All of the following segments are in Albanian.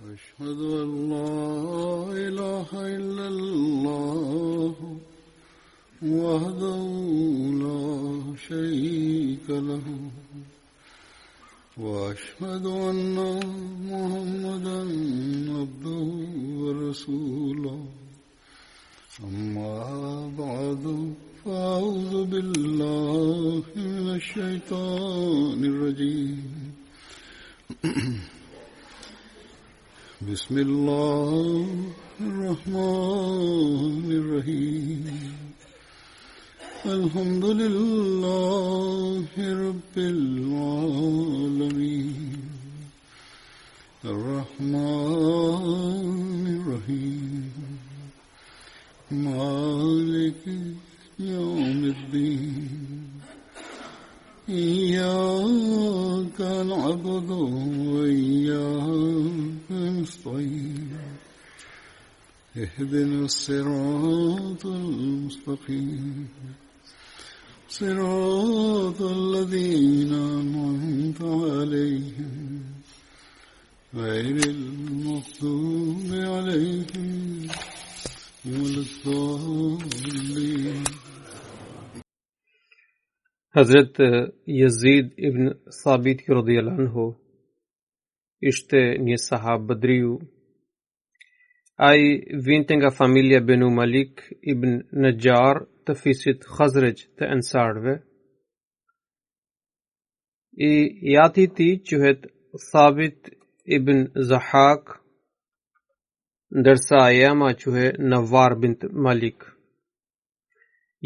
أشهد أن لا إله إلا الله وحده لا شريك له وأشهد أن محمدا عبده ورسوله أما بعد فأعوذ بالله من الشيطان الرجيم بسم الله الرحمن الرحيم الحمد لله رب العالمين الرحمن الرحيم مالك يوم الدين إياك نعبد وإياك نستعين اهدنا الصراط المستقيم صراط الذين أنعمت عليهم غير المغضوب عليهم ولا الضالين. Hazret Yazid ibn Sabit radhiyallahu anhu ishte një sahab Badriu. Ai vinte nga familja Benu Malik ibn Najjar të fisit Khazraj të Ansarve. Jati I tij quhet Thabit ibn Zahak, ndërsa aja ma quhet Nawar bint Malik.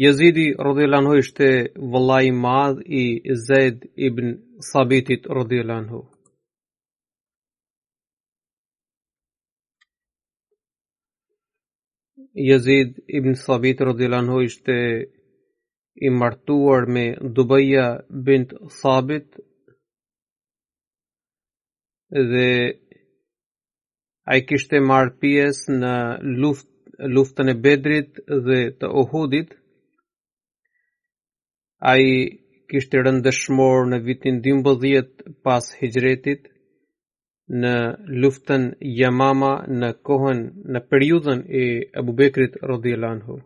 Yazidi radhiyallahu anhu ishte vëllai I madh I Zaid ibn Sabitit radhiyallahu anhu. Yazid ibn Sabit radhiyallahu anhu ishte I martuar me Dubayya bint Sabit dhe ai kishte marrë pjesë në luftën e Bedrit dhe të Uhudit. Ai kishte rënë dëshmor në vitin 12 pas hijretit në luftën Yamama në periudhën e Abu Bekrit radhiyallahu anhu.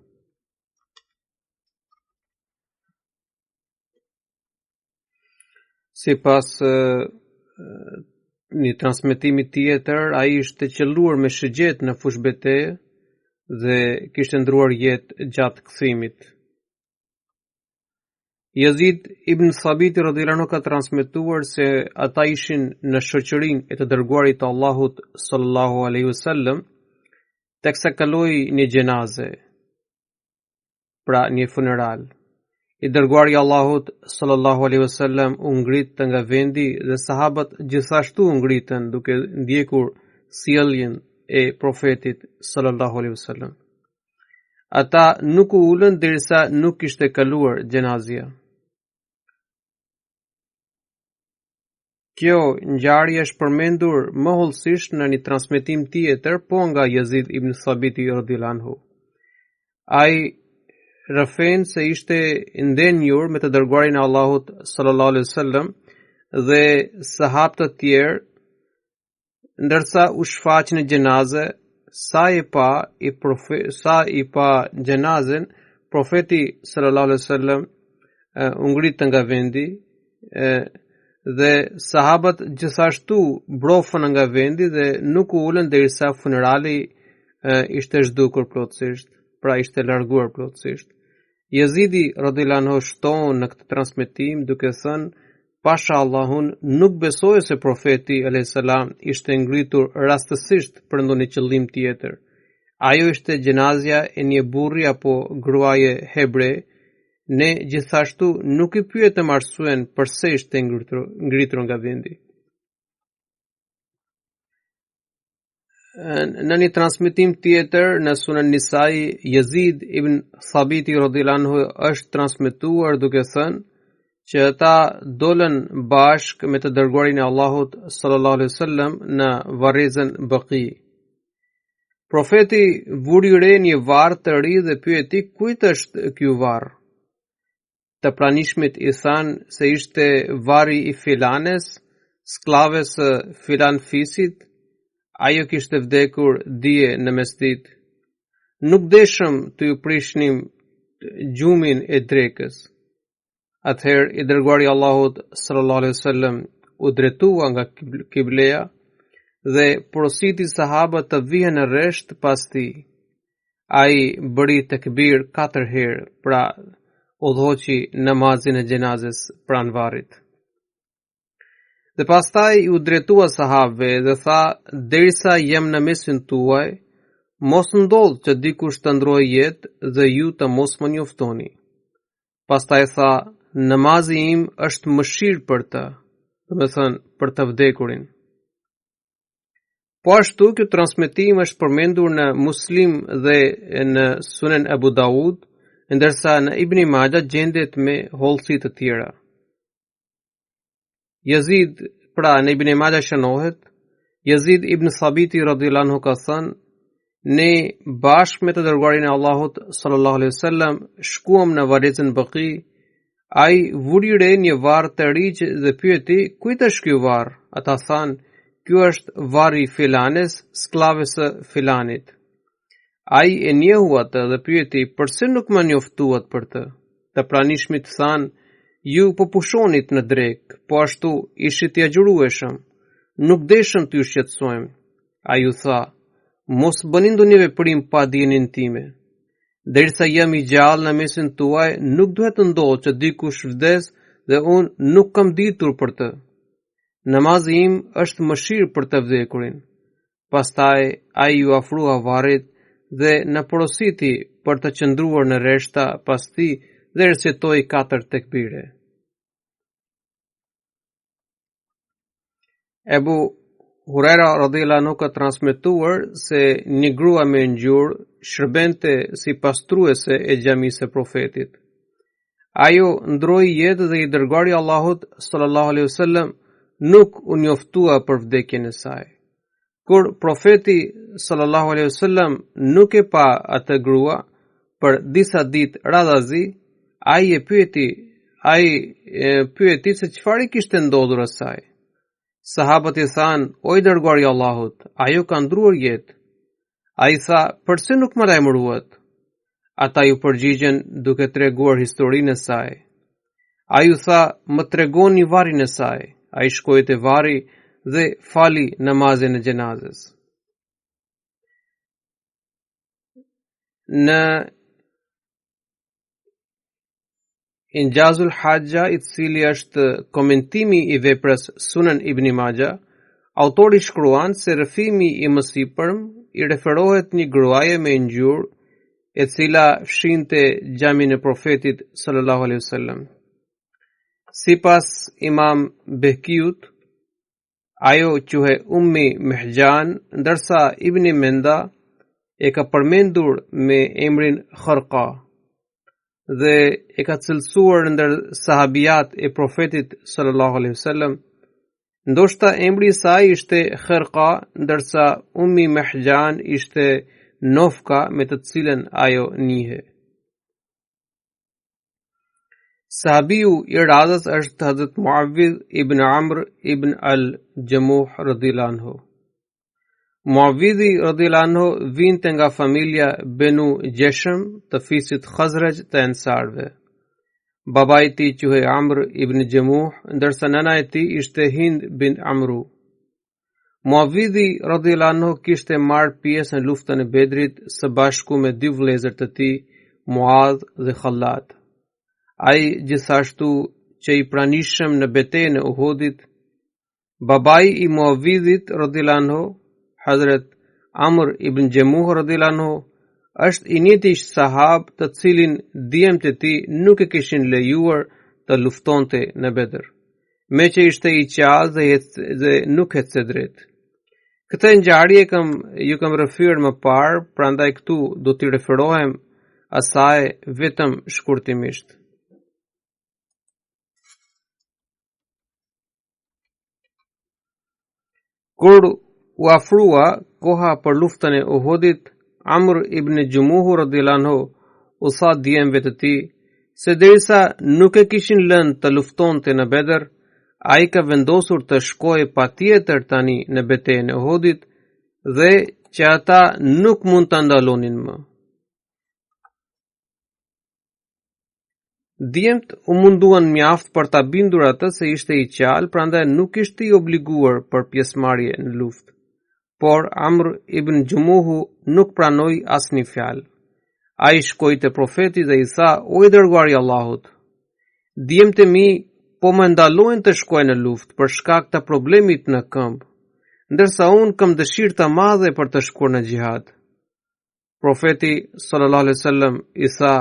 Sipas një transmetimi tjetër, ai ishte qelluar me shëgjet në fush betejë dhe kishte ndruar jetë gjatë kthimit. Yazid ibn Sabit radhiyallahu anhu ka transmetuar se ata ishin në shoqërinë e të dërguarit të Allahut sallallahu alaihi wasallam teksa kaloi një gjenaze, pra një funeral. I dërguari I Allahut sallallahu alaihi wasallam u ngrit nga vendi dhe sahabët gjithashtu u ngritën duke ndjekur sjelljen e profetit sallallahu alaihi wasallam. Ata nuk u ulën derisa nuk kishte kaluar gjenazia. Kjo ngjarje është përmendur më hollësisht në një transmetim tjetër, po nga Yazid ibn Sabiti radhiyallahu anhu. Ai rëfen se ishte ndenjur me të dërguarin e Allahut sallallahu alaihi wasallam dhe sahabë të tjerë, ndërsa u shfaqën në gjenaze, sa I pa gjenazen, profeti sallallahu alaihi wasallam u ngrit nga vendi dhe sahabët gjithashtu brofën nga vendi dhe nuk u ulën derisa funerali ishte zhdukur plotësisht, pra ishte larguar plotësisht. Yazidi radhiyallahu anhu shton në këtë transmetim duke thënë, pasha Allahun nuk besoj se profeti alayhis salam ishte ngritur rastësisht për ndonjë qëllim tjetër. Ajo ishte gjenazja e një burri apo gruaje hebre. Ne gjithashtu nuk I pyetëm arsyen pse ishte ngritur nga vendi. Në një transmetim tjetër në Sunan Nisai, Yazid ibn Sabiti radhiyallahu anhu është transmetuar duke thënë që ata dolën bashkë me të dërguarin e Allahut sallallahu alaihi wasallam në varrezën Baqi. Profeti vuri re një varr të ri dhe pyeti kujt është ky varr. Të pranishmit I thanë se ishte varri I filanes, sklaves filan fisit. ajo kishte vdekur dije në mesditë. Nuk deshëm të ju prishnim gjumin e drekës. Atëherë i dërguari Allahut sallallahu alaihi wasallam u drejtua nga kibleja dhe porositi sahabët të vihen në rresht pas tij. Ai bëri tekbir 4 herë, pra udhëhoqi namazin e gjenazes pranë varrit. Dhe pastaj u drejtua sahabëve dhe tha: derisa jam në mesin tuaj, mos ndodh që dikush të ndrojë jetë dhe ju të mos më njoftoni. Pastaj tha: namazi im është mëshirë për të, do të thënë për të vdekurin. Po ashtu kjo transmetim është përmendur në Muslim dhe në Sunen Abu Daud, ndërsa në Ibn Majah gjendet me hollësi të tjera. Yazid, pra në Ibn Majah shënohet, Yazid ibn Thabiti radhiyallahu anhu ka thënë: ne bashkë me të dërguarin e Allahut sallallahu alaihi wasallam shkuam në varrezën Baqi. Ai vuri re një varr të riq dhe pyeti: kujt është ky varr? Ata thanë: ky është varri filanes, skllaves së filanit. Ai e njehu atë dhe pyeti: pse nuk më njoftuat për të? Të pranishmit thanë: ju po pushonit në drek, po ashtu ishit i agjërueshëm, nuk deshëm t'ju shqetësojmë. Ai u tha: mos bëni ndonjë veprim pa dijenin time. Derisa jam i gjallë në mesin tuaj, nuk duhet të ndodhë që dikush vdes dhe unë nuk kam ditur për të. Namazi im është mëshirë për të vdekurin. Pastaj ai ju afrua varrit dhe na porositi për të qëndruar në rreshta pas tij dhe recitoi 4 tekbire. Ebu Huraira radhiyallahu anhu ka transmetuar se një grua me ngjyrë shërbente si pastruese e xhamisë së profetit. Ajo ndroi jetë dhe i dërguari Allahut sallallahu alaihi wasallam nuk u njoftua për vdekjen e saj. Kur profeti sallallahu alaihi wasallam nuk e pa atë grua për disa ditë radhazi, ai e pyeti se çfarë kishte ndodhur asaj. Sahabët i thanë: o i dërguari Allahut, ajo ka ndruar jetë. Ai tha: pse nuk më lajmëruat? Ata ju përgjigjen duke treguar historinë e saj. Ai u tha: më tregoni varrin e saj. Ai shkoi te varri dhe fali namazin e gjenazes. Në Injazul Hajja, i cili është komentimi i veprës Sunan Ibn Majah, autori shkruan se rrëfimi i mësipërm i referohet një gruaje me ngjyrë e cila fshinte xhamin e profetit sallallahu alaihi wasallam. Sipas Imam Behkiut, ajo quhe Ummi Mihjan, ndërsa Ibn Menda e ka përmendur me emrin Kharqa dhe e ka cilësuar ndër sahabijat e profetit sallallahu alaihi wasallam. Ndoshta emri i saj ishte Kharqa, ndërsa Ummi Mihjan ishte Nofka, me të cilën ajo njihe. Sahabiu i radhës është Hazrat Muawidh ibn Amr ibn al-Jamuh radhiyallahu anhu. Muawidhi radhiyallahu anhu vinte nga familja Benu Jeshëm të fisit Khazraj të Ansarve. Babai i tij quhej Amr ibn Jamuh, ndërsa nëna e tij ishte Hind bin Amru. Muawidhi radhiyallahu anhu kishte marrë pjesë në luftën e Bedrit së bashku me 2 vëllezër të tij, Muadh dhe Khallat. Ai gjithashtu që i pranishëm në betejën e Uhudit. Babai i Muawidhit radhiyallahu anhu, Hazrat Amr ibn Jamuh radhiyallahu anhu, është i njëjti sahab të cilin djemtë e tij nuk e kishin lejuar të luftonte në Bedër, me që ishte i qallë dhe nuk ecte drejt. Këtë ngjarje ju kam rrëfyer më parë, prandaj këtu do t'i referohem asaj vetëm shkurtimisht. Kur u afrua koha për luftën e Uhudit, Amr ibn Jamuh radhiyallahu anhu u tha djemve të tij se derisa nuk e kishin lënë të luftonte në Bedër, ai ka vendosur të shkojë patjetër tani në betejën e Uhudit dhe që ata nuk mund ta ndalonin më. Djemt u munduan mjaft për ta bindur atë se ishte i qalë, prandaj nuk ishte i obliguar për pjesëmarrje në luftë. Por Amr ibn Jumuhu nuk pranoi asnjë fjalë. Ai shkoi te profeti dhe i tha: "O i dërguari i Allahut, djemt e mi po më ndalojnë të shkoj në luftë për shkak të problemit në këmbë, ndërsa unë kam dëshirë të madhe për të shkuar në xhihad." Profeti sallallahu alaihi wasallam i tha: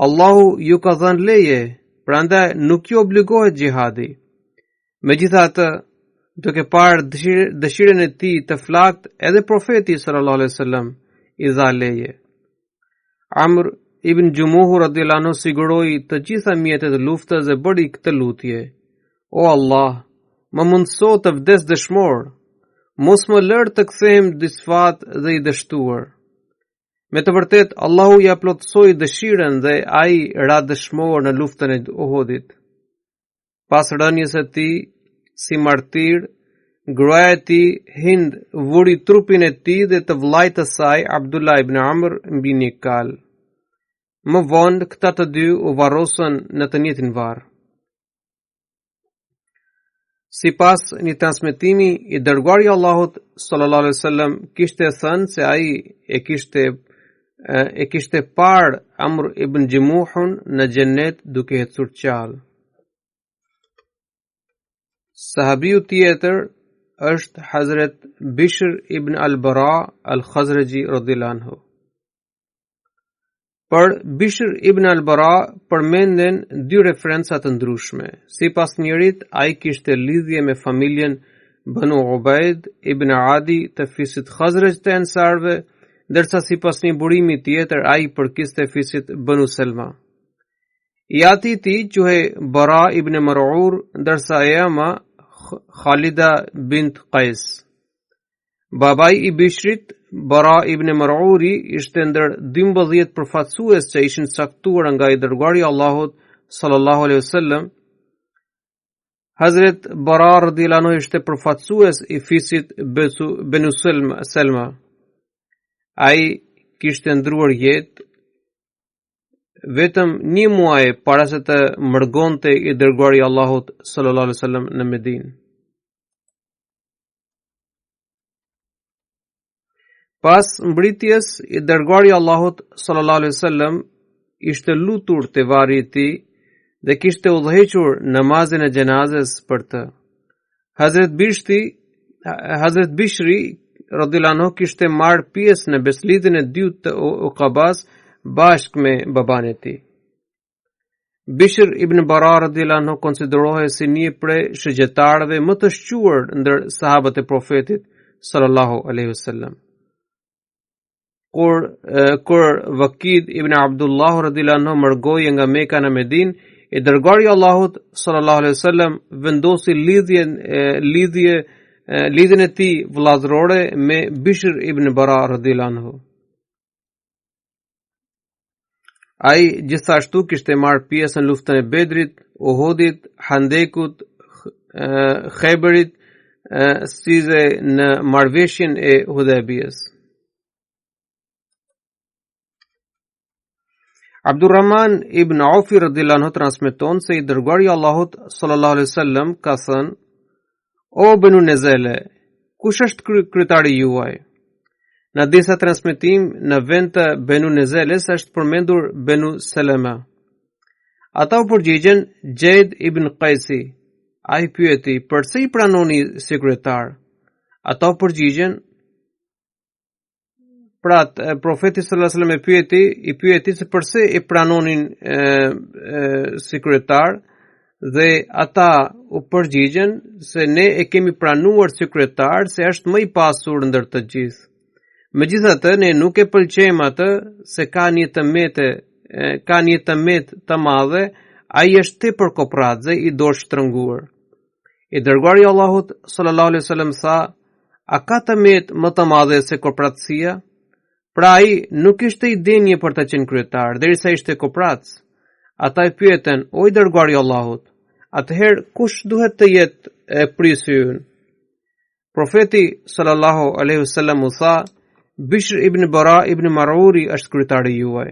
"Allahu ju ka dhënë leje, prandaj nuk ju obligohet xhihadi." Megjithatë, duke parë dëshirën e tij të flakt, edhe profeti sallallahu alaihi wasallam i dha leje. Amr ibn Jumuhu radhiyallahu anhu siguroi të gjitha mjetet e luftës dhe bëri këtë lutje: "O Allah, më mundëso të vdes dëshmor, mos më lër të kthehem disfat dhe i dështuar." Me të vërtet, Allahu ja plotësoi dëshirën dhe ai ra dëshmor në luftën e Uhudit. Pas rënies së tij si martir, gruaja e tij Hind vuri trupin e tij dhe të vllait të saj Abdullah ibn Amr mbi një kal. Më vonë këta të dy u varrosën në të njëjtin varr. Sipas një transmetimi, i dërguari i Allahut sallallahu alaihi wasallam kishte thënë se ai e kishte parë Amr ibn Jumuhun në xhenet duke ecur qallë. Sahabiu tjetër është Hazret Bishr ibn al-Bara al-Khazraji radhiyallahu anhu. Për Bishr ibn al-Bara përmenden dy referenca të ndryshme. Sipas njërit, ai kishte lidhje me familjen Banu Ubaid ibn Adi të fisit Khazraj të Ansarve, ndërsa sipas një burimi tjetër ai përkiste fisit Banu Selma. I ati i tij quhej Bara ibn Mar'ur, ndërsa e ama Khalida bint Qais. Babai i Bishrit, Bara ibn Mar'uri, ishte ndër 12 përfaqësues që ishin caktuar nga i dërguari i Allahut sallallahu alaihi wasallam. Hazret Bara radhiyallahu anhu ishte përfaqësues i fisit Banu Selma. Ai kishte ndruar jetë vetëm një muaj para se të mërgonte i dërguari i Allahut sallallahu alaihi wasallam në Medinë. Pas mbritjes, i dërguari i Allahut sallallahu alaihi wasallam ishte lutur te varri i tij dhe kishte udhëhequr namazin e xhenazes për të. Hazret Bishri radhiyallahu anhu kishte marrë pjesë në beslidhjen e dytë të Uqabas bashkë me baban e tij. Bishr ibn Bara radhiyallahu anhu konsiderohej si një prej shëgjetarëve më të shquar ndër sahabët e Profetit sallallahu alaihi wasallam. Kur Vakid ibn Abdullah radhiyallahu anhu mërgoi nga Mekka në Medinë, i dërguari i Allahut sallallahu alaihi wasallam vendosi lidhjen e tij vëllazërore me Bishr ibn Bara radhiyallahu anhu. Ai gjithashtu kishte marrë pjesë në luftën e Bedrit, Uhudit, Handekut, Khayberit, si dhe në marrëveshjen e Hudaybiyes. Abdurrahman ibn Auf radhiyallahu anhu transmeton se i dërguari i Allahut sallallahu alaihi wasallam ka thënë: "O Banu Nezele, kush është kryetari juaj?" Në disa transmetim, në vend të Banu Nezeles është përmendur Banu Selema. Ata u përgjigjen Gjeid ibn Qaisi. Ai pyeti: "Pse i pranoni si kryetar?" Ata u përgjigjen: Profeti sallallahu alaihi wasallam i pyeti se pse i pranonin si kryetar, dhe ata u përgjigjen se ne e kemi pranuar si kryetar se është më i pasur ndër të gjithë. Megjithatë, ne nuk e pëlqejmë atë se ka një tëmet të madhe, ai është tepër kopradze, i dorë shtrënguar. I dërguari i Allahut sallallahu alaihi wasallam tha: "A ka tëmet më të madhe se kopradësia?" Pra ai nuk ishte i denjë për të qenë kryetar, derisa ishte kopradh. Ata i pyeten: "O i dërguari i Allahut, atëherë kush duhet të jetë prisi ynë?" Profeti sallallahu alaihi wasallam u tha, Bishr ibn Bara ibn Maruri është kryetari juaj.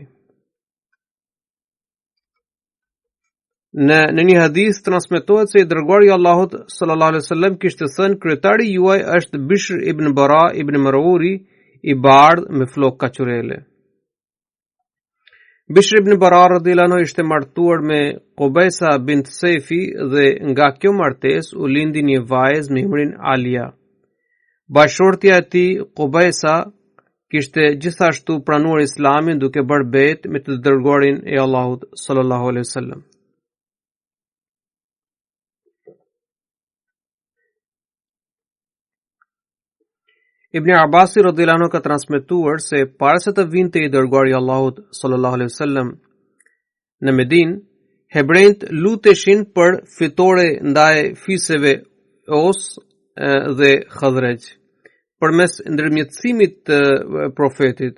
Në një hadith transmetohet se i dërguari i Allahut sallallahu alaihi wasallam kishte thënë, kryetari juaj është Bishr ibn Bara ibn Maruri, i bardh me flokë kaçurele. Bishr ibn Bara radhiyallahu anhu ishte martuar me Qubejsa bint Sejfi dhe nga kjo martesë u lindi një vajzë me emrin Alia. Bashortja e tij Qubejsa kishte gjithashtu pranuar Islamin duke bërë bet me të dërguarin e Allahut sallallahu alaihi wasallam. Ibn Abbas radhiyallahu anhu ka transmetuar se para se të vinte i dërguari i Allahut sallallahu alaihi wasallam në Medinë, hebrejt luteshin për fitore ndaj fisëve Aus dhe Khazraj përmes ndërmjetësimit të profetit.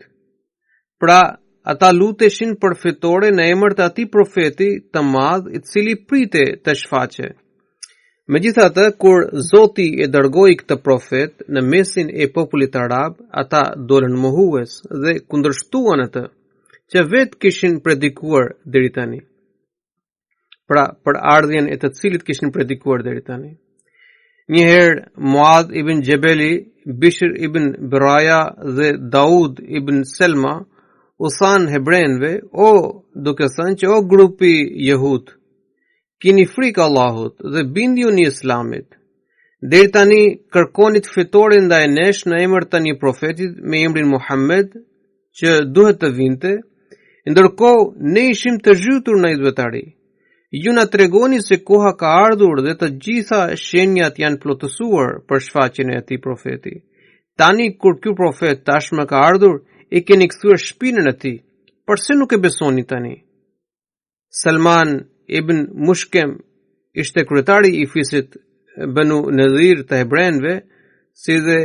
Pra, ata luteshin për fitore në emër të atij profeti të madh i cili prite të shfaqe. Megjithatë, kur Zoti e dërgoi këtë profet në mesin e popullit arab, ata dolën mohues dhe kundërshtuan atë që vetë kishin predikuar deri tani. Pra, për ardhjen e të cilit kishin predikuar deri tani. Njëherë Muad ibn Jebeli, Bishr ibn Biraya dhe Daud ibn Selma u thanë hebrejve, duke thënë që o grupi jehud, kini frikë Allahut dhe bindjuni Islamit. Deri tani kërkonit fitore ndaj nesh në emër të një profetit me emrin Muhammed që duhet të vinte, ndërkohë ne ishim të zhytur në idhvetari. Ju na tregoni se koha ka ardhur dhe të gjitha shenjat janë plotësuar për shfaqjen e atij profeti. Tani kur ky profet tashmë ka ardhur, e keni kthyer shpinën e tij. Pse nuk e besoni tani? Salman ibn Mushkem ishte kryetari i fisit Banu Nadhir të hebrejve, si dhe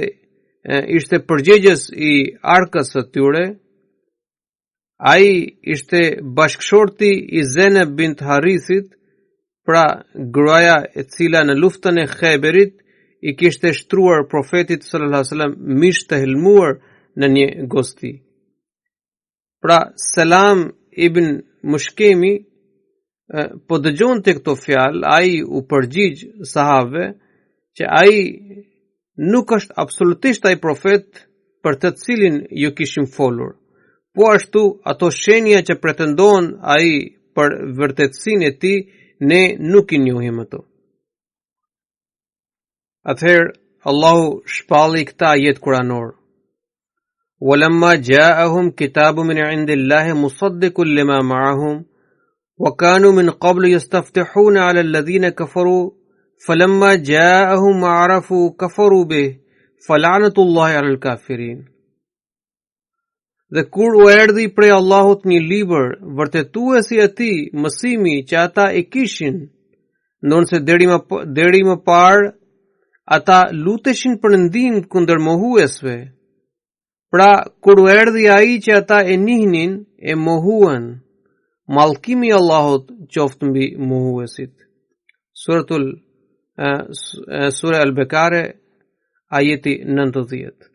ishte përgjegjës i arkës së tyre. Ai ishte bashkëshorti i Zeneb bint Harithit, pra gruaja e cila në luftën e Khayberit i kishte shtruar profetit sallallahu alaihi wasallam mish të helmuar në një gosti. Pra Salam ibn Mushkemi po dëgjon të këto fjalë, ai u përgjigj sahabëve që ai nuk është absolutisht ai profet për të cilin ju kishim folur. Po ashtu ato shenja që pretendon ai për vërtetësinë e tij, ne nuk i njohim ato. Atëherë Allahu shpalli këtë ajet kuranor. وَلَمَّا جَاءَهُمْ كِتَابٌ مِنْ عِنْدِ اللَّهِ مُصَدِّقٌ لِمَا مَعَهُمْ وَكَانُوا مِنْ قَبْلُ يَسْتَفْتِحُونَ عَلَى الَّذِينَ كَفَرُوا فَلَمَّا جَاءَهُمْ مَا عَرَفُوا كَفَرُوا بِهِ فَلَعْنَةُ اللَّهِ عَلَى الْكَافِرِينَ. Dhe kur u erdhi prej Allahut një libër, vërtetuesi i atij, mësimi që ata e kishin, ndonse deri më parë ata luteshin për ndihmë kundër mohuesve. Pra, kur u erdhi ai që ata e njihnin, e mohuan. Mallkimi i Allahut qoftë mbi mohuesit. Sura Al-Bekare, ajeti 90.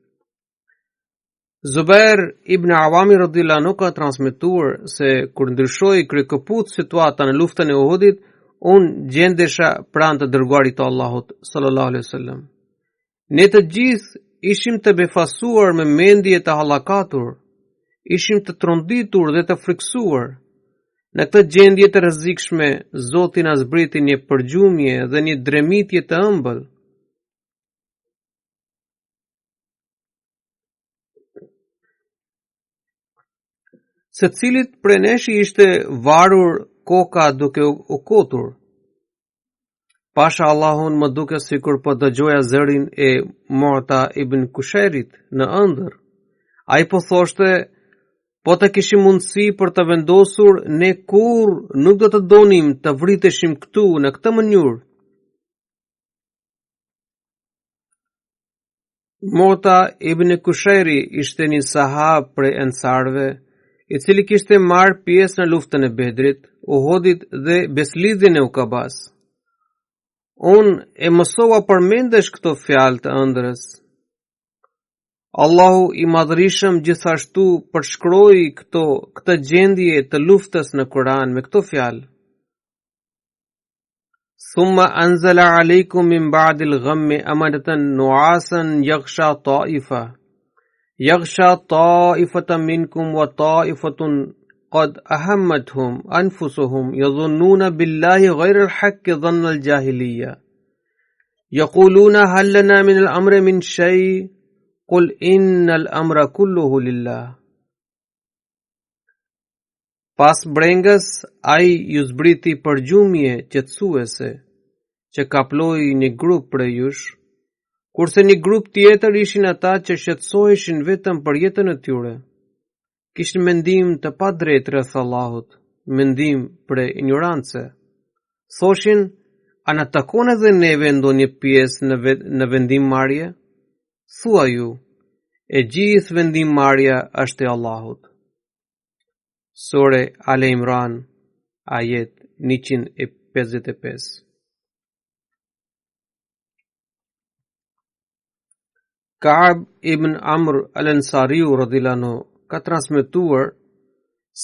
Zubair ibn Awami radhiyallahu anhu ka transmetuar se kur ndryshoi kryekëput situata në luftën e Uhudit, unë gjendesha pranë të dërguarit të Allahut sallallahu alaihi wasallam. Ne të gjithë ishim të befasuar me mendje të hallakatur, ishim të tronditur dhe të friksuar. Në këtë gjendje të rrezikshme, Zoti na zbriti një përgjumje dhe një dremitje të ëmbël. Secilit prej nesh ishte varur koka duke u kotur. Pasha Allahun më duke sikur po dëgjoja zërin e Mu'ta ibn Kushairit në ëndër. Ai po thoshte, po të kishim mundësi për të vendosur, ne kur nuk do të donim të vriteshim këtu në këtë mënyrë. Mu'ta ibn Kushairi ishte një sahab prej ensarve, i cili kishte marrë pjesë në luftën e Bedrit, Uhudit dhe beslidhjen e Ukabas. Unë e mësova përmendesh këto fjalë të ëndrës. Allahu I madhërisëm gjithashtu përshkroi këtë gjendje të luftës në Kur'an me këto fjalë. Thumma anzala alaykum min ba'dil ghammi amanatan nu'asan yaghsha ta'ifatan minkum wa ta'ifatun qad ahammatuhum anfusuhum yadhunnuna billahi ghayra al-haqqi dhanna al-jahiliyya yaquluna hal lana min al-amri min shay' qul inna al-amra kulluhu lillah. Pas brengës, ai ju zbriti përgjumje qetësuese që kaploi një grup prej jush, kurse një grup tjetër ishin ata që shqetësoheshin vetëm për jetën e tyre. Kishin mendim të padrejtë rreth Allahut, mendim për ignorancë. Thoshin, a na takon edhe neve ndonjë pjesë në vendimmarrje? Thua ju, e gjithë vendimmarrja është e Allahut. Sure Al Imran, ajet 155. Ka'b ibn Amr al-Ansariu radhiyallahu anhu ka transmetuar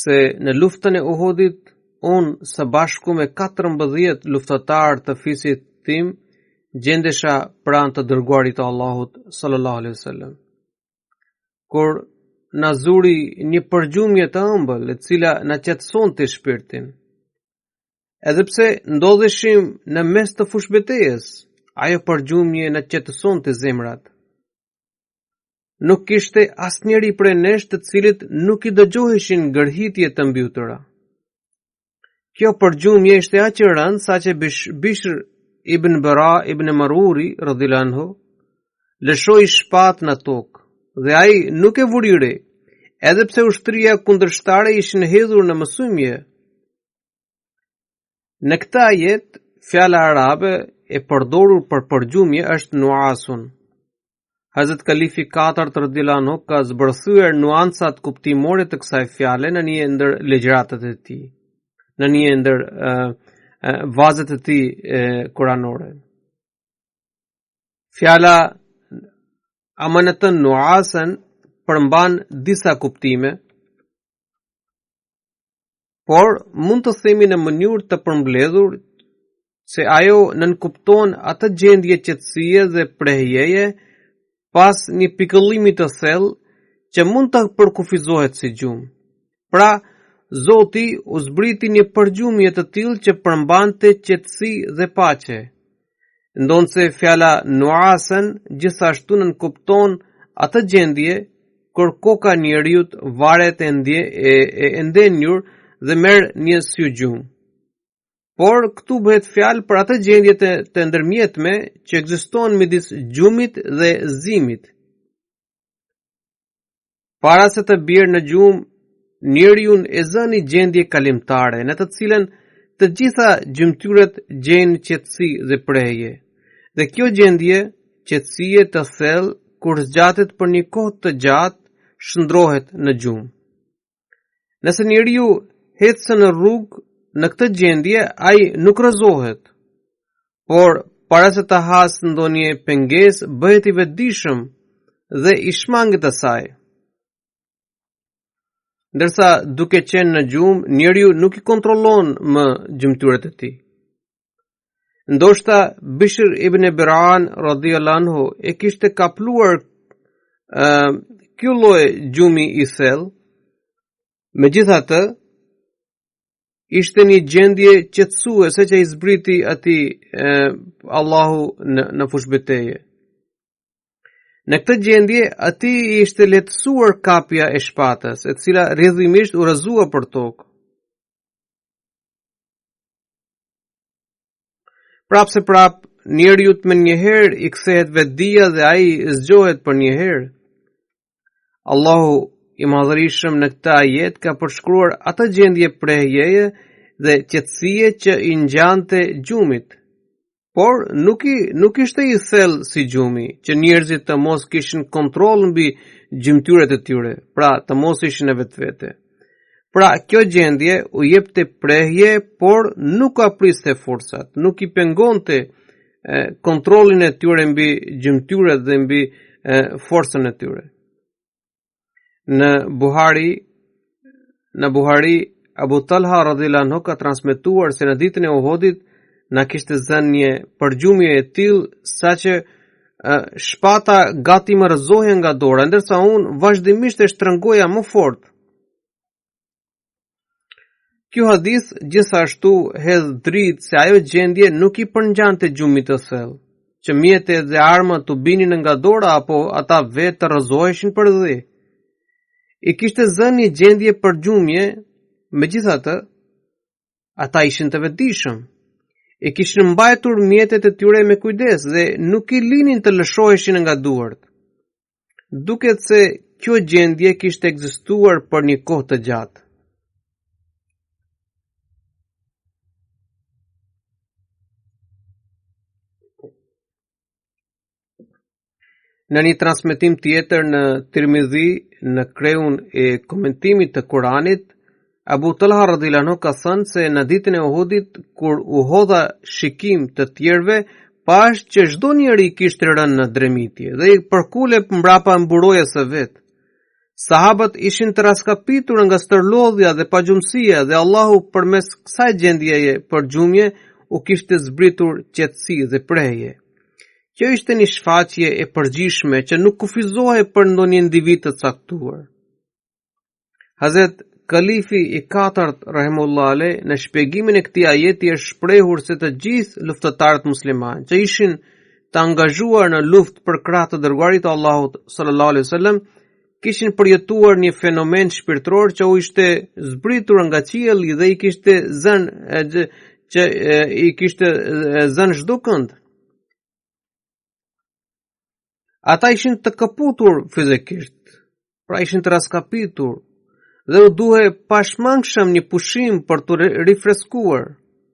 se në luftën e Uhudit unë së bashku me 14 luftatar të fisit tim gjendesha pranë të dërguarit të Allahut sallallahu alaihi wasallam. Kur na zuri një përgjumje të ëmbël e cila na qetësonte shpirtin. Edhe pse ndodheshim në mes të fushbetejës, ajo përgjumje na qetësonte zemrat. Nuk kishte asnjëri prej nesh të cilit nuk I dëgjoheshin gërhitje të mbytura. Kjo përgjumje ishte aq e rëndë saqë Bishr ibn Bara ibn Maruri radhiyallahu anhu lëshoi shpatën në tokë dhe ai nuk e vuri re, edhe pse ushtria kundërshtare ishin hedhur në mësymje. Në këtë ajet, fjala arabe e përdorur për përgjumje është nuasun. Hazrat Kalifi 4 radhiyallahu anhu ka zbërthyer nuancat kuptimore të kësaj fjale në një ndër legjëratat e tij, në një ndër vazet e tij kuranore. Fjala amanatan nuasan përmban disa kuptime, por mund të themi në mënyrë të përmbledhur se ajo nënkupton atë gjendje qetësie dhe prehjeje pas një pikëllimi të thellë që mund të përkufizohet si gjumë. Pra, Zoti u zbriti një përgjumje të tillë që përmbante qetësi dhe paqe. Ndonse fjala nuasan gjithashtu nënkupton atë gjendje kur koka njeriut varet e ndenjur dhe merr një sy gjumë. Por këtu bëhet fjalë për atë gjendje të ndërmjetme që ekziston midis gjumit dhe zimit. Para se të bjerë në gjumë, njeriu e zën një gjendje kalimtare në të cilën të gjitha gjymtyrët gjejnë qetësi dhe prehje. Dhe kjo gjendje, qetësie të thellë, kur zgjatet për një kohë të gjatë, shndrohet në gjumë. Nëse njeriu ecë në rrugë në këtë gjendje, ai nuk rrëzohet, por para se të hasë ndonjë pengesë, bëhet I vetëdijshëm dhe I shmanget asaj. Ndërsa duke qenë në gjumë, njeriu nuk I kontrollon më gjymtyrët e tij. Ndoshta Bishr ibn Biran radhiyallahu anhu e kishte kapluar ky lloj gjumi I thellë. Megjithatë, ishte një gjendje qetësuese që I zbriti atij Allahu në fushbeteje. Në këtë gjendje, atij I ishte lehtësuar kapja e shpatës, e cila rrjedhimisht u rrëzua për tokë. Prap se prap, njeriu më njëherë I kthehet vetdia dhe ai zgjohet për njëherë. Allahu I madhërisëm në këtë ajet ka përshkruar atë gjendje prehjeje dhe qetësie që I ngjante gjumit. Por nuk ishte I thellë si gjumi, që njerëzit të mos kishin kontroll mbi gjymtyrët e tyre, pra të mos ishin në vetvete. Pra kjo gjendje u jepte prehje, por nuk apriste forcat, nuk I pengonte kontrollin e tyre mbi gjymtyrët dhe mbi forcën e tyre. Në Buhari Abu Talha radhiyallahu anhu ka transmetuar se në ditën e Uhudit na kishte zënë një përgjumje e tillë saqë shpata gati më rrëzohej nga dora, ndërsa unë vazhdimisht e shtrëngoja më fort. Ky hadith gjithashtu hedh dritë se ajo gjendje nuk i përngjante gjumit të thellë, që mjetet dhe armët u binin nga dora apo ata vetë të rrëzoheshin për dhe. I kishte zënë një gjendje përgjumje, megjithatë, ata ishin të vetëdijshëm. E kishin mbajtur mjetet e tyre me kujdes dhe nuk i linin të lëshoheshin nga duart. Duket se kjo gjendje kishte ekzistuar për një kohë të gjatë. Në një transmetim tjetër në Tirmidhi, në kreun e komentimit të Kuranit, Abu Talha radhiyallahu anhu ka thënë se në ditën e Uhudit, kur u hodha shikim të tjerëve, pash që çdo njeri kishte rënë në dremitje dhe i përkule mbrapa mburojës së vet. Sahabët ishin të raskapitur nga stërlodhja dhe pagjumësia dhe Allahu përmes kësaj gjendjeje përgjumje u kishte zbritur qetësi dhe prehje. Kjo ishte një shfaqje e përgjithshme që nuk kufizohej për ndonjë individ të caktuar. Hazret Kalifi i katërt rahimullahu alaihi në shpjegimin e këtij ajeti është shprehur se të gjithë luftëtarët muslimanë që ishin të angazhuar në luftë për krah të dërguarit të Allahut sallallahu alaihi wasallam kishin përjetuar një fenomen shpirtëror që u ishte zbritur nga qielli dhe i kishte zënë çdo kënd. Ata ishin të kaputur fizikisht, pra ishin të raskapitur, dhe u duhe pashmangshëm një pushim për të rifreskuar,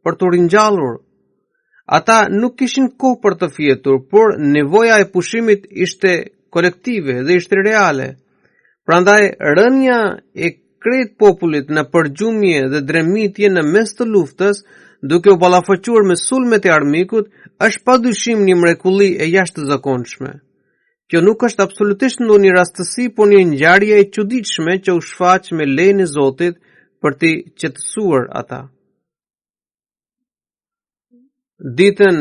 për të ringjallur. Ata nuk kishin kohë për të fjetur, por nevoja e pushimit ishte kolektive dhe ishte reale. Prandaj rënja e krejt popullit në përgjumje dhe dremitje në mes të luftës, duke u ballafaqur me sulmet e armikut, është padyshim një mrekulli e jashtëzakonshme. Kjo nuk është absolutisht ndonjë rastësi, por një ngjarje e çuditshme që u shfaq me lejen e Zotit për t'i qetësuar ata. Ditën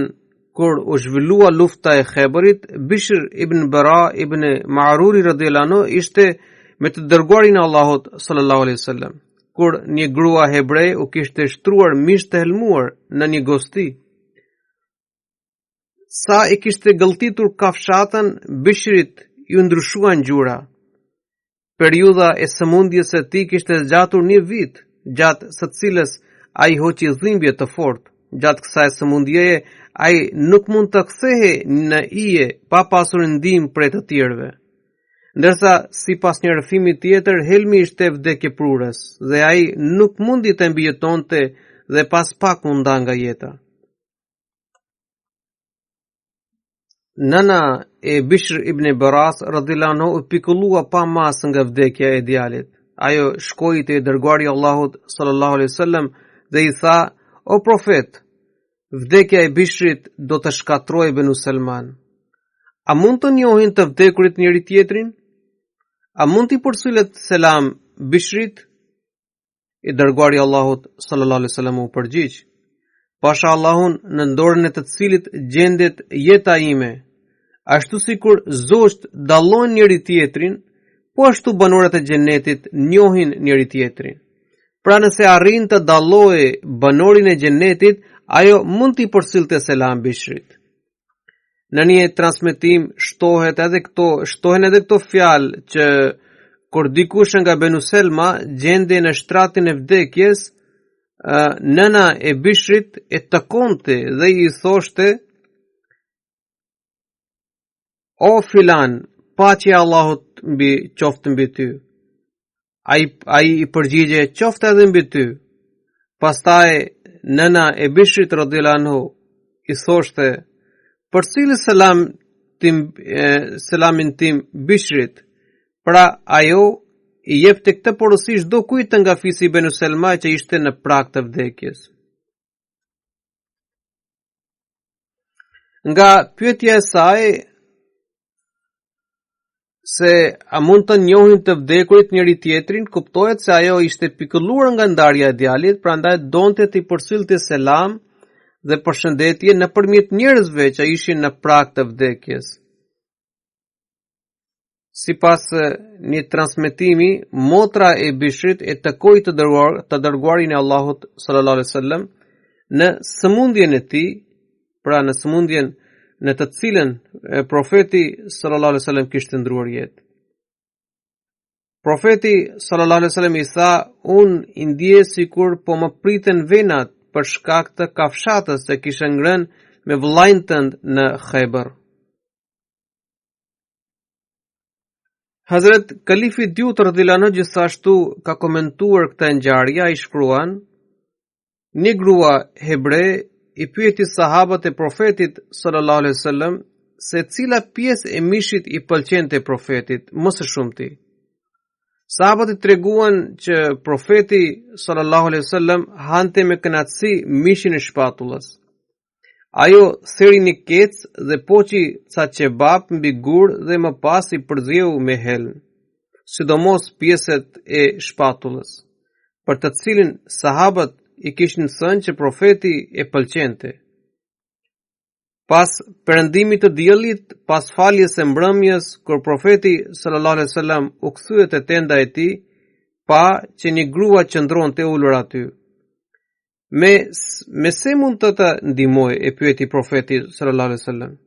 kur u zhvillua lufta e Khaybarit, Bishr ibn Bara ibn Ma'ruri radhiyallahu anhu ishte me të dërguarin e Allahut sallallahu alaihi wasallam, kur një grua hebre u kishte shtruar mish të helmuar në një gosti. Sa i kishte gëlltitur kafshatën, Bishrit ju ndryshuan gjura. Periudha e sëmundjes së tij kishte zgjatur një vit, gjatë së cilës ai hoqi dhimbje të fortë. Gjatë kësaj sëmundjeje, ai nuk mund të kthehej në ije pa pasur ndihmë prej të tjerëve. Ndërsa sipas një rrëfimi tjetër, helmi ishte vdekjeprurës dhe ai nuk mundi të mbijetonte dhe pas pak u nda nga jeta. Nëna e Bishr ibn Baras radhiyallahu anhu u pikullua pa mas nga vdekja e djalit. Ajo shkoi te dërguari i Allahut sallallahu alaihi wasallam dhe i tha: "O profet, vdekja e Bishrit do të shkatrojë Banu Salman. A mund të njohin të vdekurit njëri tjetrin? A mund t'i përcjellet selam Bishrit?" I dërguari i Allahut sallallahu alaihi wasallam u përgjigj: "Pasha Allahun në dorën e të cilit gjendet jeta ime, ashtu sikur zosht dallojnë njëri tjetrin, po ashtu banorët e xhenetit njohin njëri tjetrin. Pra nëse arrin të dallojë banorin e xhenetit, ajo mund t'i përcjellte selam Bishrit." Në një transmetim shtohen edhe këto fjalë që kur dikush nga Banu Selma gjende në shtratin e vdekjes, nëna e Bishrit e takonte dhe i thoshte: "O filan, paqja e Allahut qoftë mbi ty." Ai i përgjigje: "Qoftë edhe mbi ty." Pastaj nëna e Bishrit radhiyallahu anhu i thoshte: "Përcjell selamin tim Bishrit." Pra ajo i jepte këtë porosi çdo kujt nga fisi i Banu Selma që ishte në prag të vdekjes. Nga pyetja e saj se a mund të njohin të vdekurit njëri tjetrin, kuptohet se ajo ishte pikëlluar nga ndarja e djalit, prandaj donte t'i përsillte selam dhe përshëndetje nëpërmjet njerëzve që ishin në prag të vdekjes. Sipas një transmetimi, motra e Bishrit e takoi të dërguarin e Allahut sallallahu alaihi wasallam në sëmundjen e tij, pra në sëmundjen në të cilën profeti sallallahu alaihi wasallam kishte ndruar jetë. Profeti sallallahu alaihi wasallam i tha: "Unë i ndjej sikur po më priten venat për shkak të kafshatës që kisha ngrënë me vëllain tënd në Khaybar." Hazrat Kalifi Dyut radhiyallahu anhu gjithashtu ka komentuar këtë ngjarje, ai shkruan: "Një grua hebre i pyeti sahabët e profetit sallallahu alaihi wasallam se cila pjesë e mishit i pëlqente profetit më së shumti. Sahabët i treguan që profeti sallallahu alaihi wasallam hante me kënaqësi mishin e shpatullës. Ajo theri një kec dhe poqi ca qebap mbi gur dhe më pas i përzjeu me helm, sidomos pjesët e shpatullës, për të cilin sahabët i kishin thënë që profeti e pëlqente. Pas perëndimit të diellit, pas faljes së mbrëmjes, kur profeti sallallahu alaihi wasallam u kthye te tenda e tij, pa që një grua qëndronte ulur aty. Me se mund të ndihmoj, e pyeti profeti sallallahu alaihi wasallam.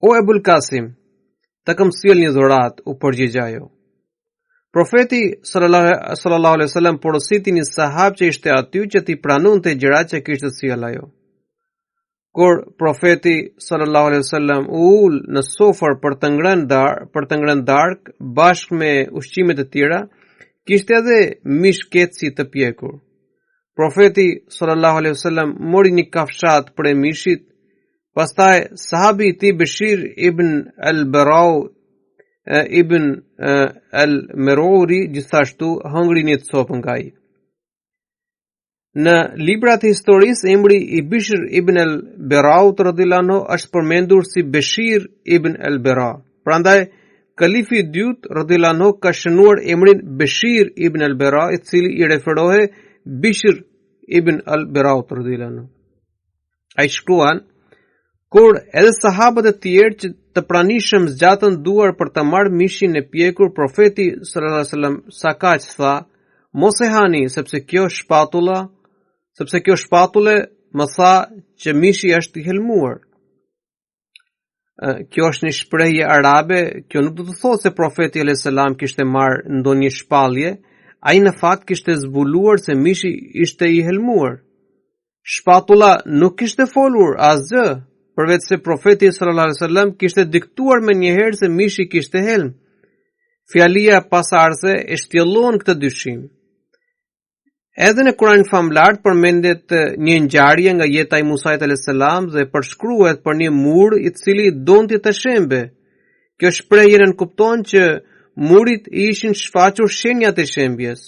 O Ebul Qasim, të kam sjell një dhuratë, u përgjigj ajo. Profeti sallallahu alaihi wasallam porositi një sahab që ishte aty që t'i pranonte gjërat që kishte sjell ajo. Kur profeti sallallahu alaihi wasallam u ul në sofër për të ngrënë darkë bashkë me ushqimet e tjera, kishte edhe mish keci të pjekur. Profeti sallallahu alaihi wasallam mori një kafshat prej mishit, pastaj sahabi i tij Bashir ibn al-Barau ibn al-Meruri gjithashtu hëngri një copë nga ai. Në librat e historisë, emri i Bishr ibn al-Barau radhiyallahu anhu është përmendur si Bashir ibn al-Bara. Prandaj Kalifi i dyut radhiyallahu anhu ka shënuar emrin Bashir ibn al-Bara, i cili i referohe Bishr ibn al-Barau radhiyallahu anhu. Ai shkruan: "Kur edhe sahabët e tjerë që të pranishëm zgjatën duar për të marrë mishin e pjekur, profeti sallallahu alaihi wasallam sa kaq tha: Mos e hani, sepse kjo shpatulle më tha që mishi është i helmuar." Kjo është një shprehje arabe, kjo nuk do të thotë se profeti alayhis salam kishte marrë ndonjë shpallje, ai në fakt kishte zbuluar se mishi ishte i helmuar. Shpatulla nuk kishte folur asgjë, përveç se profeti sallallahu alaihi wasallam kishte diktuar më njëherë se mishi kishte helm. Fjalia pasardhëse e shtjellon këtë dyshim. Edhe në Kur'anin famlar përmendet një ngjarje nga jeta e Musait alayhis salam dhe përshkruhet për një mur i cili donte të shembe. Kjo shprehje nënkupton që murit i ishin shfaqur shenjat e shembjes.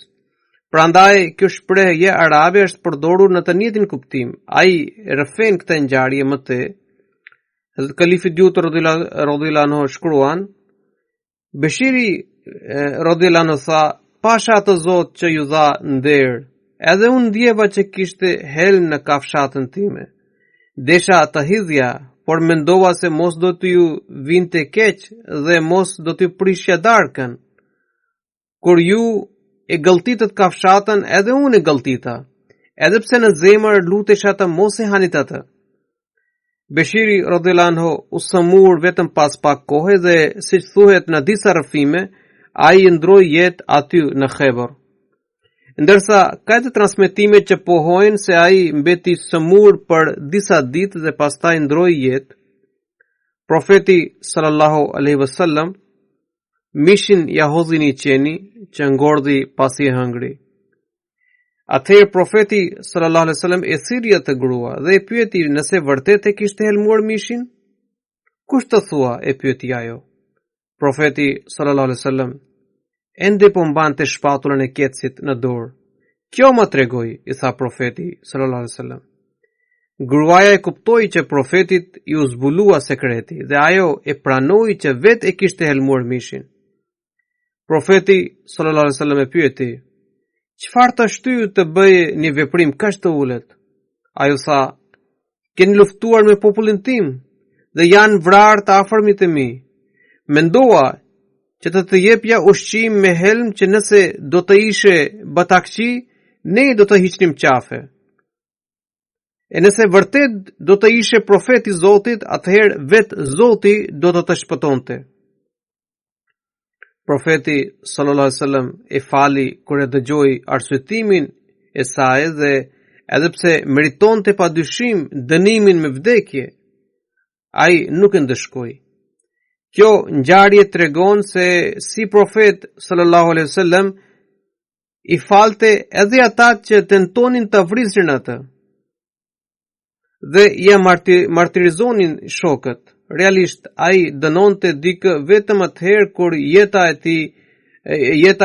Prandaj kjo shprehje arabe është përdorur në të njëjtin kuptim. Ai rrëfen këtë ngjarje më te. Kalifi Dyut radhiyallahu anhu shkruan: Beshiri radhiyallahu anhu tha: "Pasha atë Zot që ju dha nder, edhe unë ndjeva që kishte helm në kafshatën time. Desha të hidhja, por mendova se mos do t'ju vinte keq dhe mos do t'ju prishja darkën. Kur ju e gëlltitët kafshatën, edhe unë e gëlltita, edhe pse në zemër lutesha të mos e hanit atë." Beshiri radhiyallahu anhu u sëmur vetëm pas pak kohe dhe siç thuhet në disa rrëfime, ai ndroi jetë aty në Khaybar. Ndërsa ka të transmetimet që pohojnë se ai mbeti sëmur për disa ditë dhe pastaj ndroi jetë, profeti sallallahu alaihi wasallam mishin ja hodhi një qeni që ngordhi pasi e hëngri. Atëherë profeti sallallahu alaihi wasallam e thiri atë grua dhe e pyeti nëse vërtet e kishte helmuar mishin. "Kush të thua?" e pyeti ajo. Profeti sallallahu alaihi wasallam ende po mbante shpatullën e kecit në dorë. "Kjo më tregoj", i tha profeti sallallahu alaihi wasallam. Gruaja e kuptoi që profetit i u zbulua sekreti dhe ajo e pranoi që vetë e kishte helmuar mishin. Profeti sallallahu alaihi wasallam e pyeti: "Çfarë të shtyu të bëj një veprim kaq të ulët?" Ajo tha: "Keni luftuar me popullin tim dhe janë vrarë të afërmit e mi. Mendova që të jepja ushqim me helm që nëse do të ishe batakçi, ne do të hiqnim qafe. E nëse vërtet do të ishe profeti Zotit, atëherë vetë Zoti do të shpëtonte." Profeti sallallahu alaihi wasallam e fali kur e dëgjoi arsyetimin e saj dhe edhe pse meritonte padyshim dënimin me vdekje, ai nuk e ndëshkoi. Kjo ngjarje tregon se si profet sallallahu alaihi wasallam i falte edhe ata që tentonin ta vrisnin atë dhe ja martirizonin shokët. Realisht ai dënonte dikë vetëm atëherë kur jeta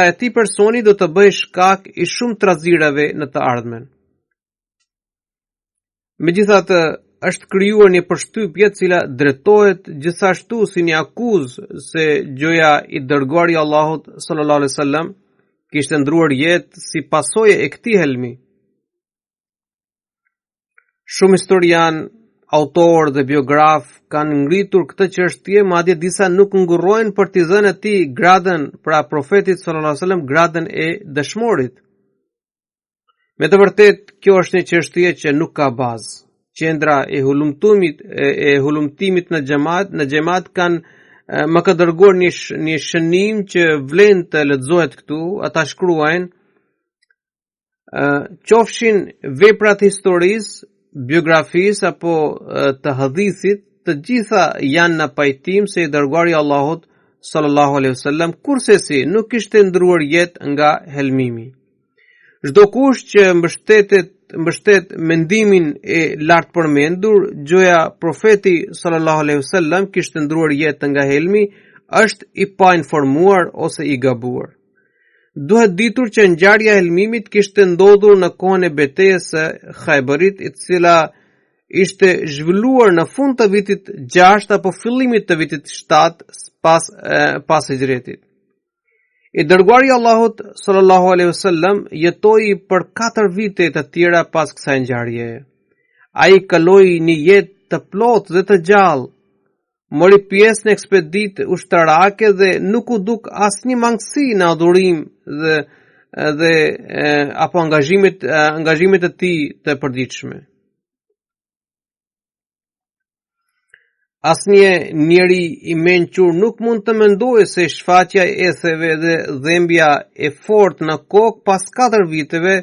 e tij personi do të bëjë shkak i shumë trazirave në të ardhmen. Megjithatë, është krijuar një përshtypje e cila drejtohet gjithashtu si një akuzë se gjoja i dërguari i Allahut sallallahu alaihi wasallam kishte ndruar jetë si pasojë e këtij helmi. Shumë historian, autor dhe biograf kanë ngritur këtë çështje, madje disa nuk ngurrojnë për t'i dhënë atij gradën pra profetit sallallahu alaihi wasallam gradën e dëshmorit. Me të vërtetë, kjo është një çështje që nuk ka bazë. Qendra e hulumtimit në xhamat kanë më ka dërguar një shënim që vlen të lexohet këtu. Ata shkruajnë: qofshin veprat historisë, biografisë apo të hadithit, të gjitha janë në pajtim se i dërguari Allahut sallallahu alaihi wasallam kursesi nuk kishte ndruar jetë nga helmimi. Çdo kush që mbështet mendimin e lartë përmendur, gjoja profeti sallallahu alaihi wasallam kishte ndruar jetë nga helmi, është i pa informuar ose i gabuar. Duhet ditur që ngjarja e helmimit kishte ndodhur në kohën e betejës së Khaybarit, e cila ishte zhvilluar në fund të vitit 6 apo fillimit të vitit 7 pas hijretit. I dërguari i Allahut sallallahu alaihi wasallam jetoi për 4 vite të tjera pas kësaj ngjarjeje. Ai kaloi një jetë të plotë dhe të gjallë, mori pjesë në ekspeditë ushtarake dhe nuk u duk asnjë mangësi në adhurim dhe apo angazhimet e tij të përditshme. Asnjë njeri i mençur nuk mund të mendojë se shfaqja e etheve dhe dhembja e fortë në kokë pas 4 viteve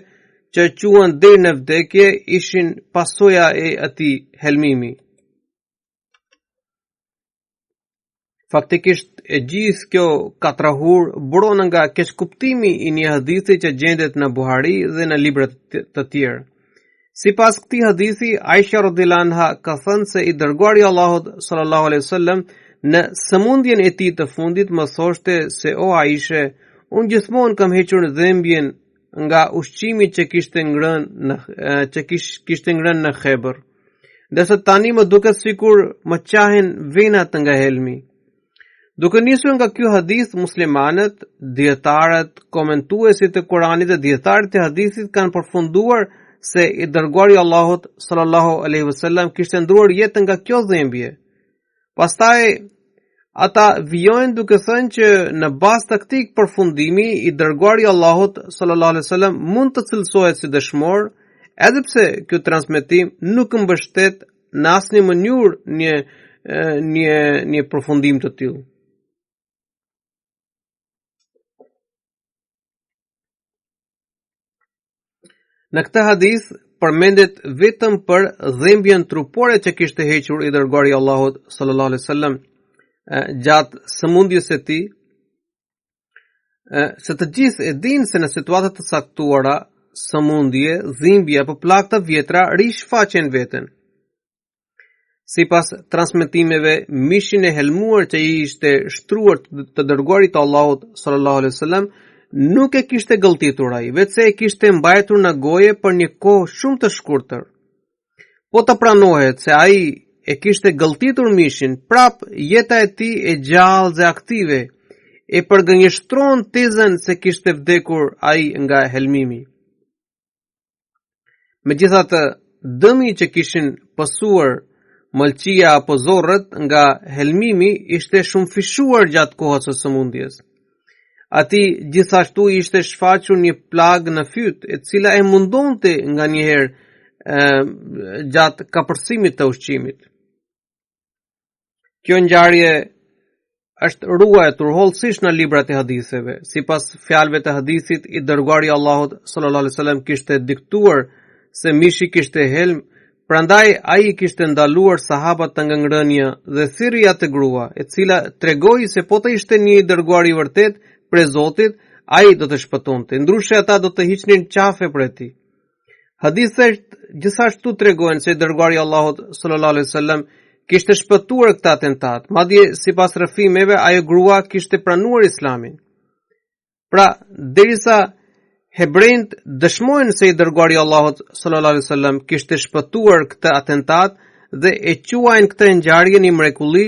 që quhen deri në vdekje ishin pasoja e atij helmimi. Faktikisht e gjithë kjo katrahur buron nga keqkuptimi i një hadithi që gjendet në Buhari dhe në libra të tjerë. Sipas këtij hadithi, Aisha radhiyallahu anha ka thënë se i dërguari i Allahut sallallahu alaihi wasallam në sëmundjen e tij të fundit më thoshte se o Aisha, unë gjithmonë kam hequr dhembjen nga ushqimi që kishte ngrënë në Khaybar. Ndërsa tani më duket sikur më qahen venat nga helmi. Duke nisur nga ky hadith, muslimanët, dietarët, komentuesit e Kuranit dhe dietarët e hadithit kanë përfunduar se i dërguari i Allahut sallallahu alaihi wasallam kishte ndruar jetën nga kjo dhembje. Pastaj ata vijojnë duke thënë që në bazë të këtij përfundimi i dërguari i Allahut sallallahu alaihi wasallam mund të cilësohet si dëshmor, edhe pse ky transmetim nuk mbështet në asnjë mënyrë një përfundim të tillë. Në këtë hadith përmendet vetëm për dhembjen trupore që kishte hequr i dërguari i Allahut sallallahu alaihi wasallam gjatë sëmundjes së tij. Se të gjithë e dinë se në situata të caktuara, sëmundje, dhimbje apo plagë të vjetra rishfaqen veten. Sipas transmetimeve, mishin e helmuar që i ishte shtruar të dërguarit të Allahut sallallahu alaihi wasallam nuk e kishte gëlltitur ai, vetëse e kishte mbajtur në goje për një kohë shumë të shkurtër. po të pranohet se ai e kishte gëlltitur mishin, prap jeta e tij e gjallë dhe aktive e përgënjeshtron tezën se kishte vdekur ai nga helmimi. Megjithatë, dëmi që kishin pësuar mëlçia apo zorrët nga helmimi ishte shumë fishuar gjatë kohës së sëmundjes. Ati gjithashtu ishte shfaqur një plagë në fyt, e cila e mundonte nga njëherë gjatë kapërsimit të ushqimit. Kjo ngjarje është ruajtur hollësisht në librat e haditheve. Sipas fjalëve të hadithit, i dërguari i Allahut sallallahu alaihi wasallam kishte diktuar se mishi kishte helm, prandaj ai kishte ndaluar sahabët nga ngrënia dhe thirrja të grua, e cila tregoi se po të ishte një i dërguari i vërtet prej Zotit, ai do të shpëtonte, ndryshe ata do të hiqnin qafe për tij. Hadithet gjithashtu tregojnë se i dërguari i Allahut sallallahu alaihi wasallam kishte shpëtuar këtë atentat, madje sipas rrëfimeve ajo grua kishte pranuar Islamin. Pra, derisa hebrejt dëshmojnë se i dërguari i Allahut sallallahu alaihi wasallam kishte shpëtuar këtë atentat dhe e quajnë këtë ngjarje një mrekulli,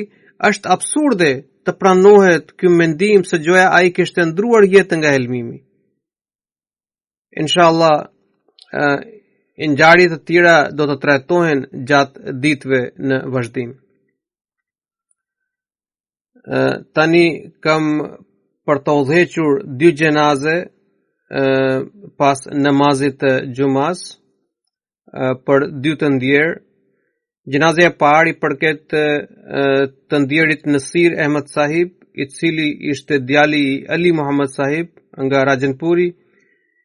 është absurde të pranohet ky mendim se gjoja ai kishte ndruar jetën nga helmimi. Inshallah, ngjarje të tjera do të trajtohen gjatë ditëve në vazhdim. Tani kam për të udhëhequr 2 gjenaze pas namazit të xumas për 2 të ndjerë. Gjenazja e parë i përket të ndjerit Nasir Ahmed Sahib, i cili ishte djali i Ali Muhammad Sahib nga Rajanpuri,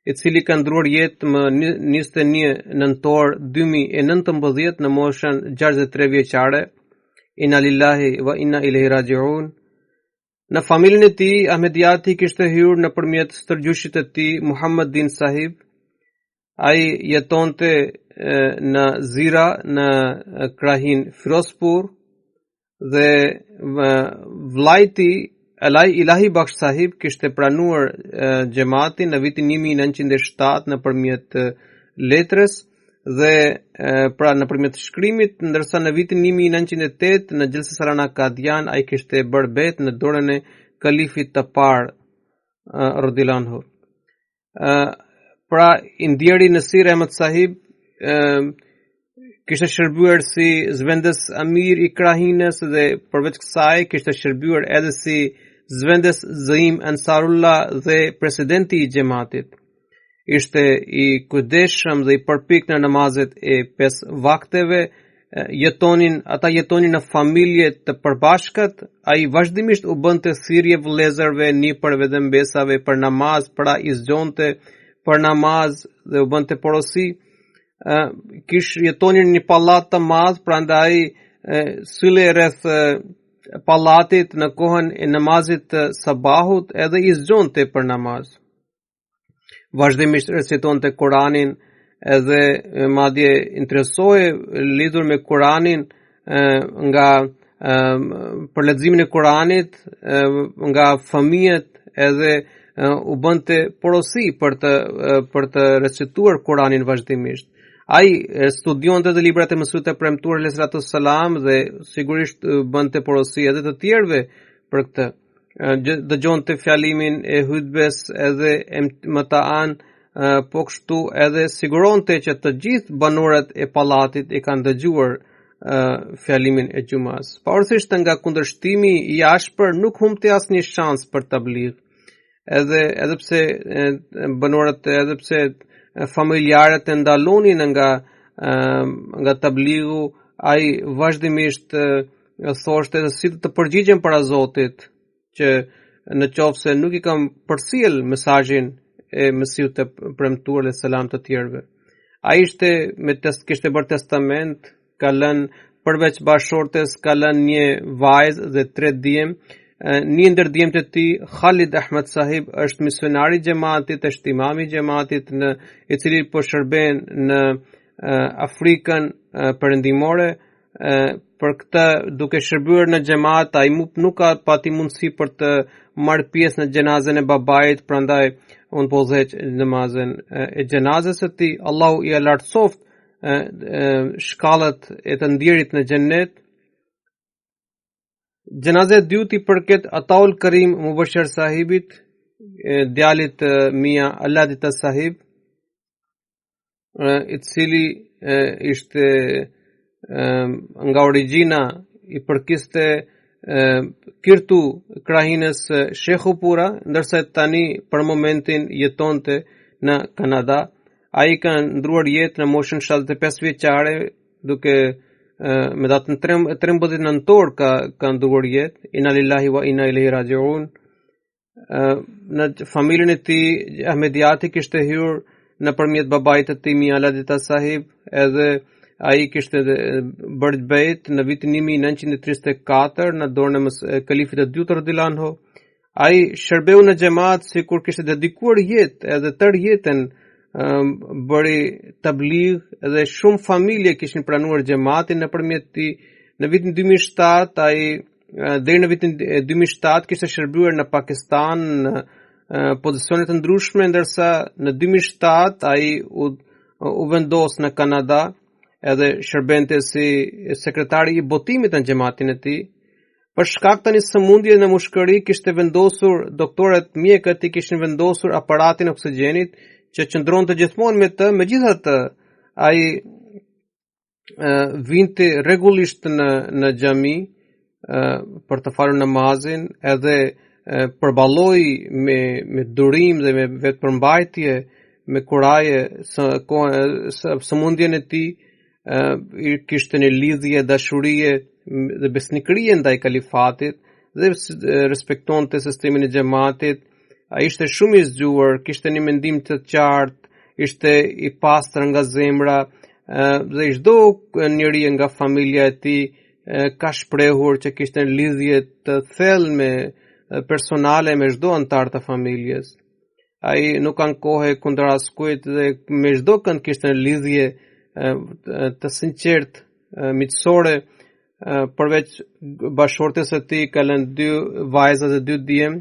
i cili ka ndruar jetë më 21 nëntor 2019 në moshën 63 vjeçare. Inna lillahi wa inna ilaihi raji'un. Në familjen e tij, Ahmediati kishte hyrë nëpërmjet stërgjyshit të tij Muhammadin Sahib. Ai jetonte në Zira në krahin Firozpur dhe vllajti Alai Ilahi Bakhsh Sahib kishte pranuar xhamatin në vitin 1907 nëpërmjet letrës dhe pra nëpërmjet shkrimit, ndërsa në vitin 1908 në Gjelsa Sarana Kadian ai kishte bërë bet në dorën e kalifit të parë radhiyallahu anhu. Pra i ndjeri Nasir Ahmed Sahib kishte shërbyer si zvendes amir i krahinës dhe përveç kësaj kishte shërbyer edhe si zvendes Zaim Ansarullah dhe presidenti i xhamatit. Ishte i kujdesshëm dhe i përpik në namazet e 5 vakteve, ata jetonin në familje të përbashkët, ai vazhdimisht u bënte thirrje vëllezërve nëpër dhe mbesave për namaz, pra i zgjonte për namaz dhe u bënte porosi. Jetonin një pallat të madh, prandaj sylle rreth pallatit në kohën e namazit të sabahut edhe i zgjonte për namaz. Vazhdimisht recitonte Kur'anin edhe madje interesohej lidhur me Kur'anin nga për leximin e Kur'anit nga fëmijët edhe u bënte porosi për të recituar Kur'anin vazhdimisht. Ai studionte dhe librat e Mesihut të premtuar alayhi salam dhe sigurisht bënte porosi edhe të tjerëve për këtë. Dëgjonte fjalimin e hutbes edhe mëtaan, po kështu edhe siguronte që të gjithë banorët e pallatit e kanë dëgjuar fjalimin e xumas. Pavarësisht nga kundërshtimi i ashpër, nuk humbte asnjë shans për tabligh. Edhe pse banorët, edhe pse familjarët e ndalonin nga tablighu, ai vazhdimisht thoshte se si të përgjigjen para Zotit, që në qoftë se nuk i kam përcjell mesazhin e Mesihut të premtuar alayhi salam të tjerëve. Ai kishte bërë testament, ka lënë përveç bashortes, ka lënë një vajzë dhe 3 djem. Një ndër djemtë e tij, Khalid Ahmed Sahib, është misionari i xhamatit, është imam i xhamatit i cili po shërben në Afrikën perëndimore. Për këtë, duke shërbyer në xhamat, ai nuk ka pati mundësi për të marrë pjesë në xhenazën e babait, prandaj unë po udhëheq namazën e xhenazës së tij. Allahu i lartësoft shkallët e të ndjerit në xhennet. Gjenaze dyuti përket Ataul Karim Mubashir sahibit, djalit Mia Alladita sahib, I cili ishte nga origjina I përkiste kirtu krahinës Sheikhupura, ndërsa tani për momentin jetonte në Kanada. Ai ka ndruar jetë në moshën 75 vjeçare, duke me datën 13 nëntor ka ndruar jetë. Inna lillahi wa inna ilaihi rajiun. Në familjen e tij Ahmediati kishte hyrë nëpërmjet babait të tij Mia Alladita sahib, edhe ai kishte bërë bejt në vitin 1934 në dorën e kalifit të dytë radhiyallahu anhu. Ai shërbeu në xhamat sikur kishte dedikuar jetë, edhe tërë jetën bëri tabligh, edhe shumë familje kishin pranuar xhamatin nëpërmjet tij. Në vitin 2007 ai deri në vitin 2007 kishte shërbuar në Pakistan në pozicione të ndryshme, ndërsa në 2007 ai u vendos në Kanada, edhe shërbente si sekretari I botimit në xhamatin e tij. Për shkak të një sëmundje në mushkëri kishte vendosur doktorët mjekët I kishin vendosur aparatin e oksigjenit që qëndronte gjithmonë me të. Megjithatë ai vinte rregullisht në xhami për të falur namazin, edhe përballoi me durim dhe me vetëpërmbajtje, me kuraje sëmundjen e tij. Kishte një lidhje dashurie dhe besnikërie ndaj kalifatit dhe respektonte sistemin e xhamatit. Ai ishte shumë I zgjuar, kishte një mendim të qartë, ishte I pastër nga zemra, dhe çdo njeri nga familja e tij ka shprehur që kishte një lidhje të thellë personale me çdo antar të familjes. Ai nuk ankohej kundër askujt dhe me çdo kënd kishte një lidhje të sinqertë, miqësore. Përveç bashortes së tij ka lënë 2 vajza dhe 2 djem.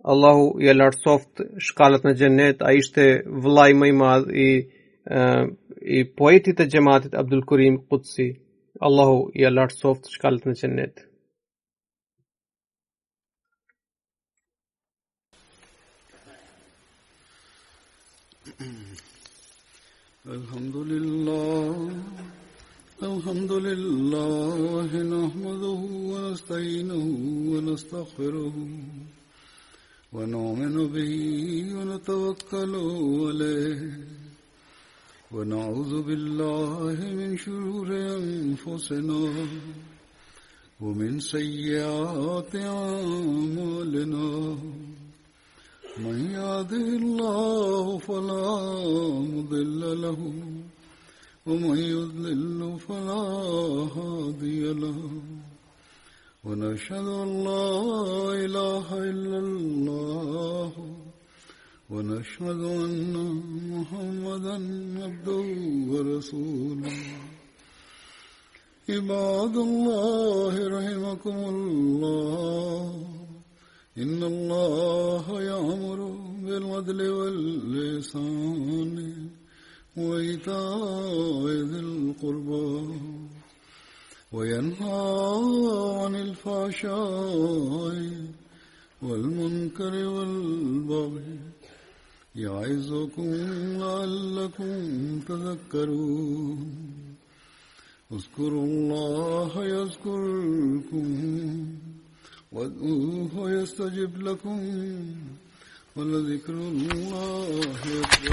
Allahu I lartësoft shkallët në xhennet. Ai ishte vëllai më I madh I poetit të xhamatit Abdul Karim Qudsi. Allahu I lartësoft shkallët në xhennet. الحمد لله نحمده ونستعينه ونستغفره ونؤمن به ونتوكل عليه ونعوذ بالله من شرور أنفسنا ومن سيئات أعمالنا من يهده الله فلا مضل له ومن يضلل فلا هادي له ونشهد أن لا إله إلا الله ونشهد أن محمدا عبده ورسوله عباد الله رحمكم الله إن الله يأمر بالعدل والإحسان وإيتاء ذي القربى وينهى عن الفحشاء والمنكر والبغي يعظكم لعلكم تذكرون اذكروا الله يذكركم وادعوه يستجب لكم ولذكر الله أكبر.